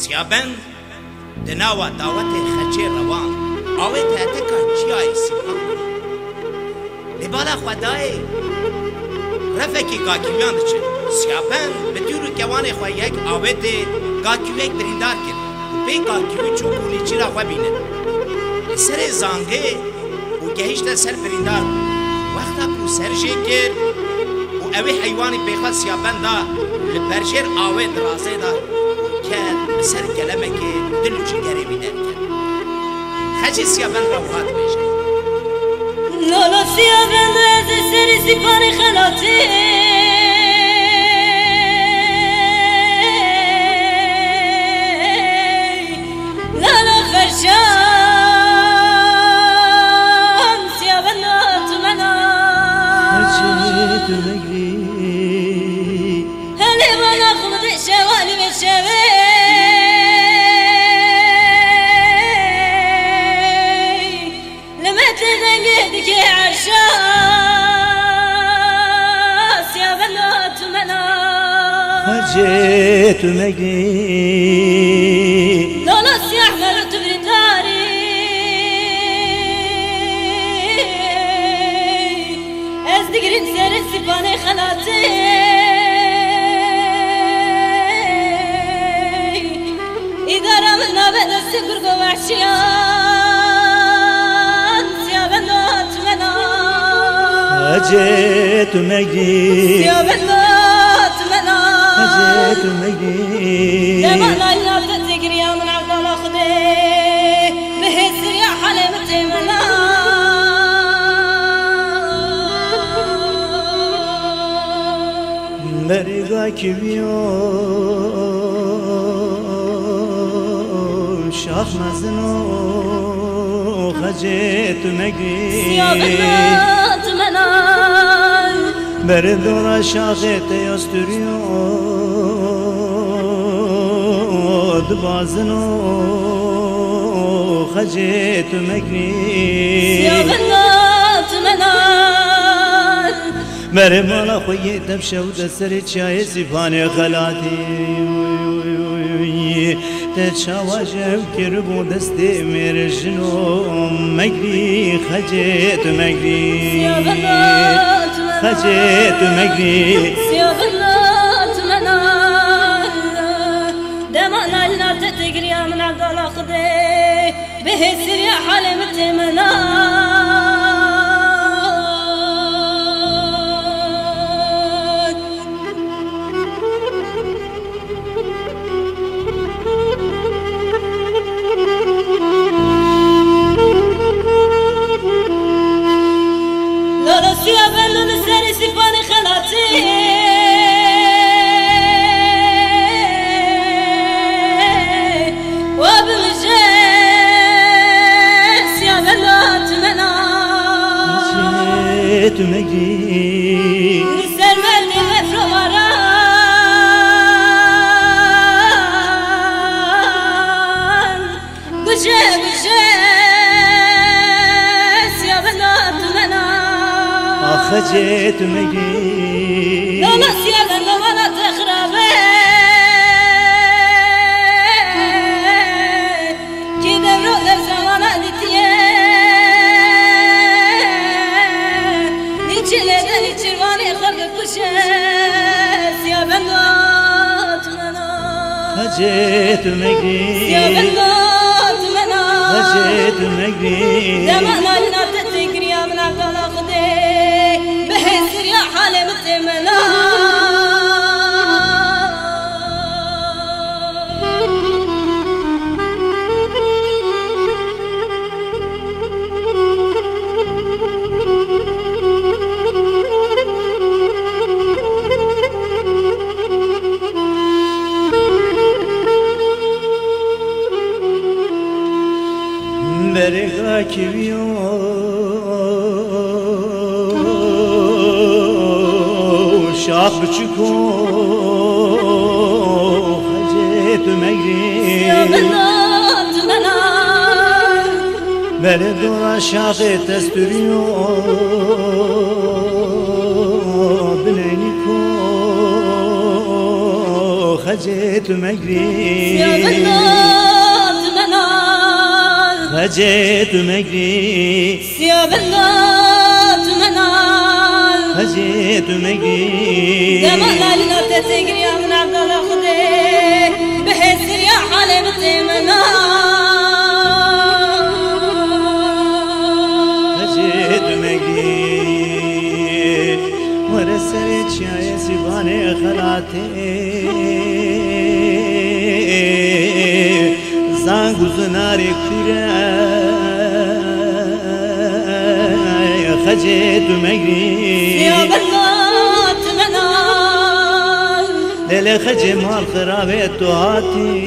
سیابن دناوا دعوت خچه روان آوه تهتکا چیای سیبان لبالا خدای رفکی گاکیویان دچه سیابن به دیرو کوان خواه یک آوه ده گاکیویک بریندار کرد و پی گاکیوی چوکونی چی را خواه بینن سر زانگه و گهشت سر بریندار وقتا کو سر جه و اوه حیوانی پیخواه سیابن دا لبرجر آوه درازه دا كان بسر كلامك دلو جيجاري بيدان كان خاجي سيابان روحات بيجي لالا سيابان دوز سر سيباني خلاتي لالا خرشان سيابان ناتمنا خاجي تمجري هلي وانا خلد شوالي بشوي خرجت مجري لالا سياح مرت برنداري از دقرين سر السباني خلاتي إذا رمنا بدا السكر وحشيان سيابنا تمنا خرجت مجري سيابنا خرجت مجري دمعنا لنا بتذكر يا من عبد الله خدي بهزر يا حليم تمنا مرغا كبيو شاخ مزنو خرجت مجري سيابنا تمنا بردورا شاخت يستريو دبازنو خجيت مجري سيابنا تمنا مرمالا خويت تبشو دسر چاي سيفاني خلاتي تشاواجب كربو دستي مرجنو مجري خجيت مجري سيابنا تمنا خجيت مجري سيابنا تمنا دمعنا لنا بتذكر يا من عبد الله خدي بهزر يا حليم تمنا لالا سيابن مسر سيباني خلاتي وبمجي سيابن تمنا خجيت مجري مسر ملي مفرو مران بجي سيابن تمنا خجيت مجري لالا سيابن وانا تخربي كده بروح زمانا ديتيه نيجي نيجي خلق كشه سيابن تمنا خجيت مجري سيابن تمنا خجيت مجري دمعنا لنا بتذكر يا من عبد الله خدي بهزر يا حليم تمنا مرغا كبيو شاخ بچكو خجيت مجري سيابنا تمنا بردورا شاخ تستريو بلينيكو خجيت مقري يا بنات منال خجيت مقري يا بنات منال خجيت مقري دمال لا تتجري يا من عبد الله خدي بحسر يا حليمتي منال خجيت مقري ورسلت شاي سباني خلاتي زانگو زناری کره خجيت مقري يا بنات منال ليلة خجي مال خرابي توهاتي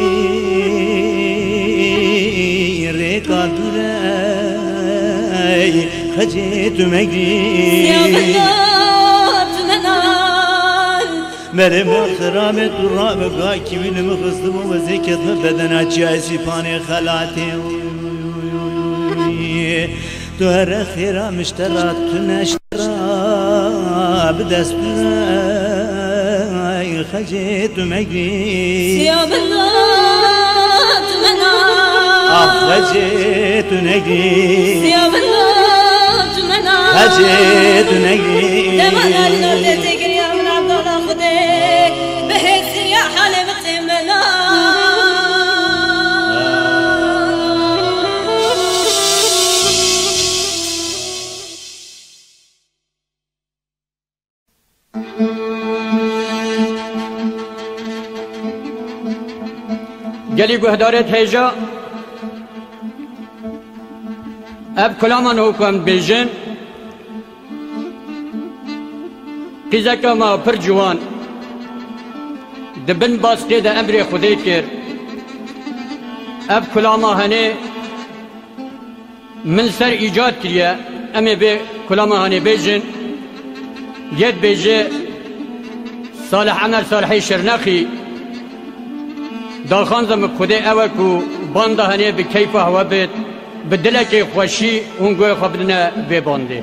ريكا دوراي خجيت مقري يا بنات منال مالي مال خرابي ترابي باكي من مخصم وزيكت مبدنا جايسي فاني خلاتي تو هر خيرا مشترات تنشترا بدستراي خجيت مقري يا بنات منال خجيت نقري يا بنات منال خجيت نقري دمال لا تتجري يا من عبد الله خدي بحسر يا حليمتي منال گلی گهدارت هیجا اب کلامان حکم بیجن قیزکا ما پر جوان دبن باسقی ده امر خودی کر اب کلاما هنه من سر ایجاد کریه امی به کلاما هنه بیجن ید بیجه صالح عمر صالحی شرنخی دالخان زم خودی اول کو بانده هنه به کیف هوا بید به دلک خوشی اونگوی خبرنه به بانده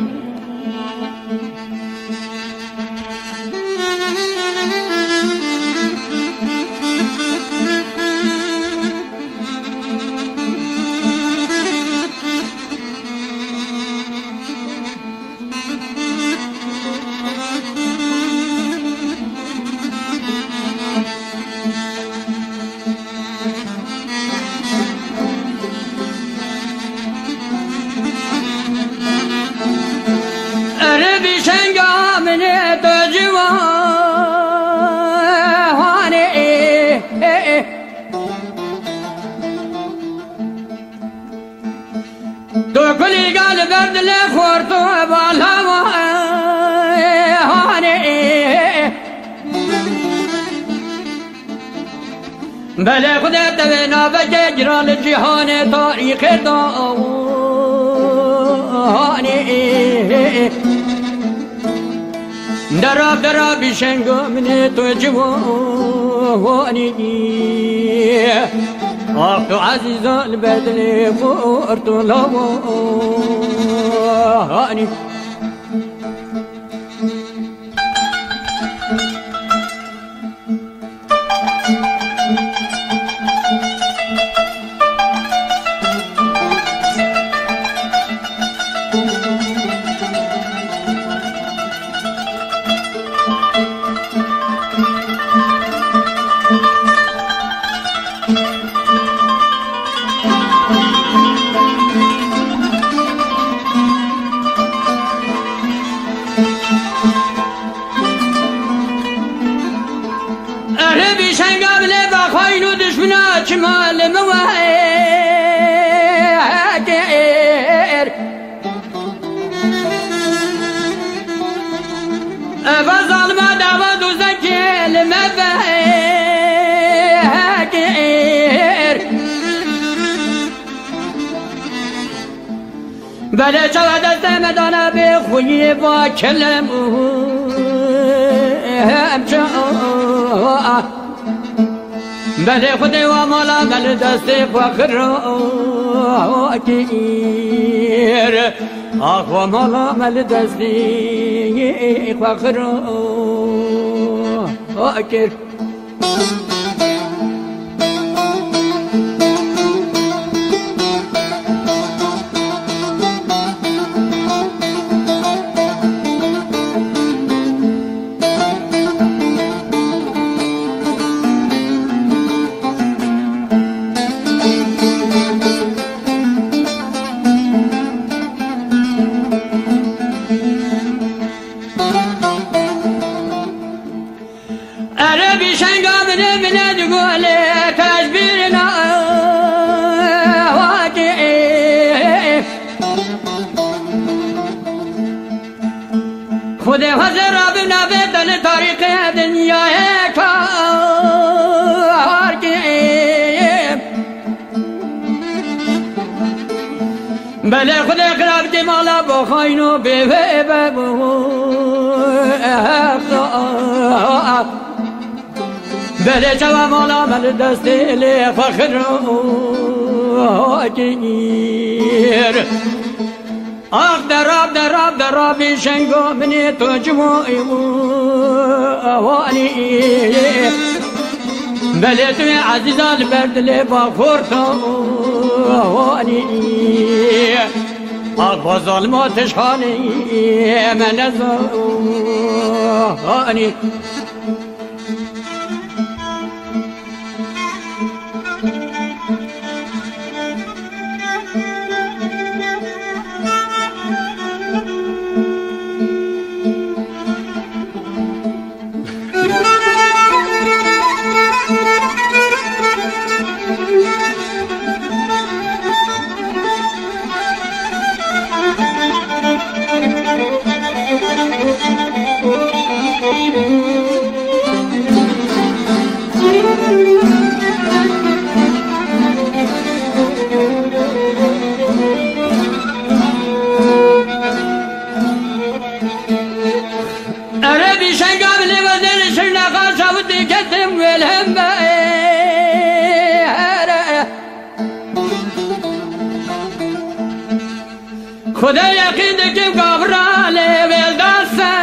بله خدا توینا بجه جرال جهان تاریخ داوانی درا بیشنگو منی تو جوانی آخ تو عزیزان بدلی فورتو لوانی شمال مواهر فظل ما دعوت زكي المفاهر بلا شهد السمدان بخوي وكلم امشاء بله خودی و مالا بله دستی فخر آکیر آخ و مالا بله دستی فخر آکیر عربي شنقا من تقول تجبيرنا واقعي خذي حذر ربنا بدن طريق الدنيا هيك بله خود قرابتی مالا بخاینو ببو بله جوا مالا مل دستی لی فخر گیر آخ درابی شنگو منی تو جمعی آوانی بله توی عزیزان برد لی بخور تو آوانی آخ با ظلماتش خانی من ازانی خدا یقین که گابراله ولداسه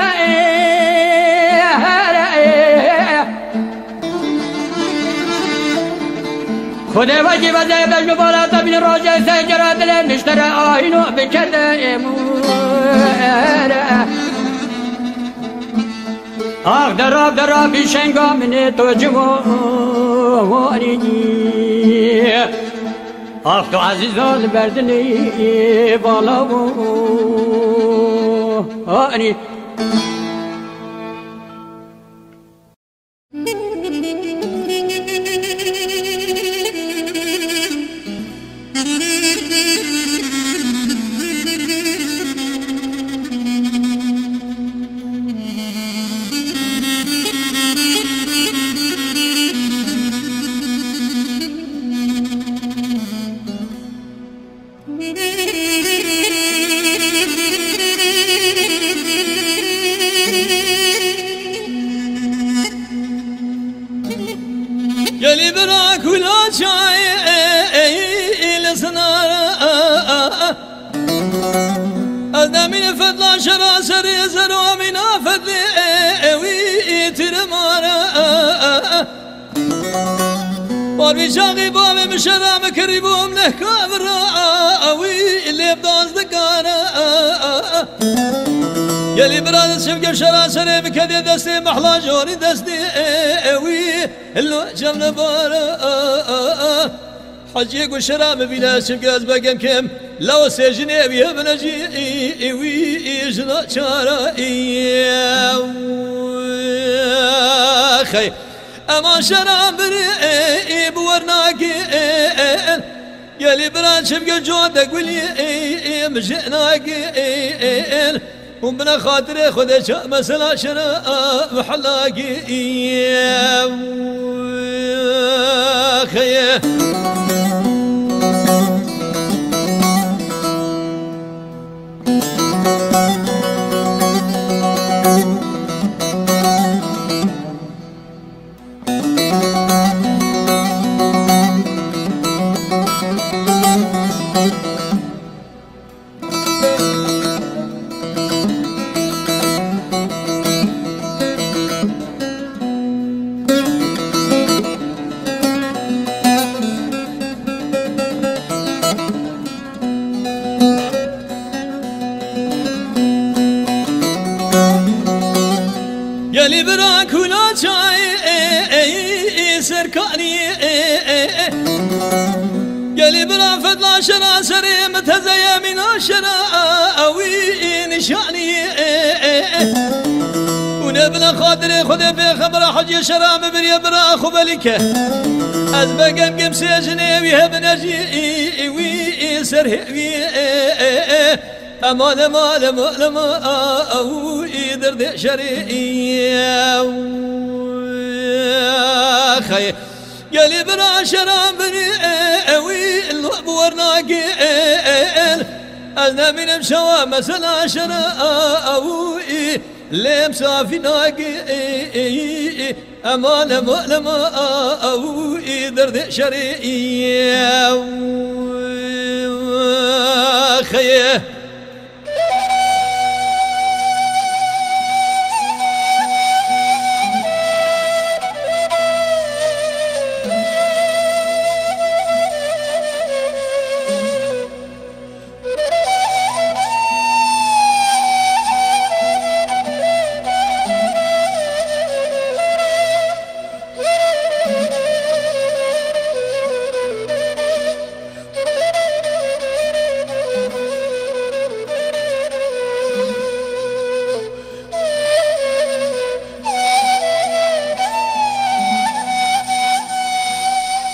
خدا وجی وجه بجم بالا تبین راجع سجرات نشتر آینو بکرده آخ دراب بیشنگا منه تو جوانی آخ تو عزیزان بردنی بالا آنی يلي براك ولا شاي لسنارا أذنا من فضل شرا سري زروا من فضل ويترمارا واربي شاقي باب مشرا مكربوم له كابرا ويلي بداز دكارا يلي براد شفق شرا سري مكدي دستي محلا جوري دستي وي اللو جمنا بارا حجيك وشرا مبينا شفق ازبقم كم لو سجني بيه بنجي وي جنا شارا خي اما شرا بري بورناكي يلي براد شفق جودك ولي مجئناكي ومن خاطر خذ مسلا شرا محلاقي خيه يلي براك ولا شاي سركاني يلي برا فضل شرا سري متزيا من شرا وي نشاني لبنا خاطري خذ بخبر حجي شرام بري برا أخو بلكه از بقم قم سجني ويهب نجي وي سرهي أمان مال مال أو درد شري خي قالي برا شرام بري وي اللعب ورناقي أنا من مشوا مثلا شرا أو لم صافي ناقي أمان مال أو درد شري خي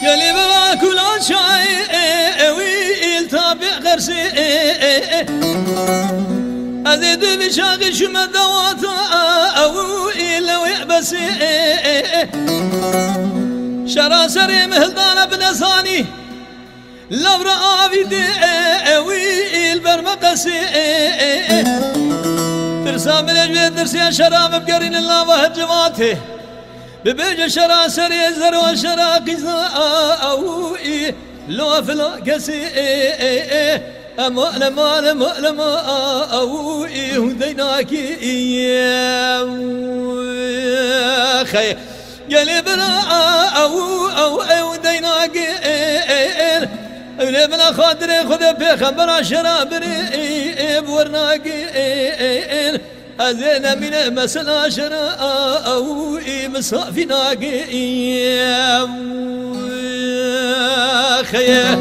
يلي بلا كل شيء ويل تابع غرسي أزيد بشاغل شمى دوات أو إلا ويعبسي شرا سري مهلدان بنساني لو رأى دي ويل برمقسي ترسام الأجوية ترسي شراب بقرين الله وهجواته ببيج شرا سري زرو شرا قزاء لو فلا قسي أمال مال مال ما أو هديناكي خي قالي بلا أو هديناكي بلا خاطري خذ بخبر شرابري بورناكي أذينا من مسلا شراء مصافي ناقي خيه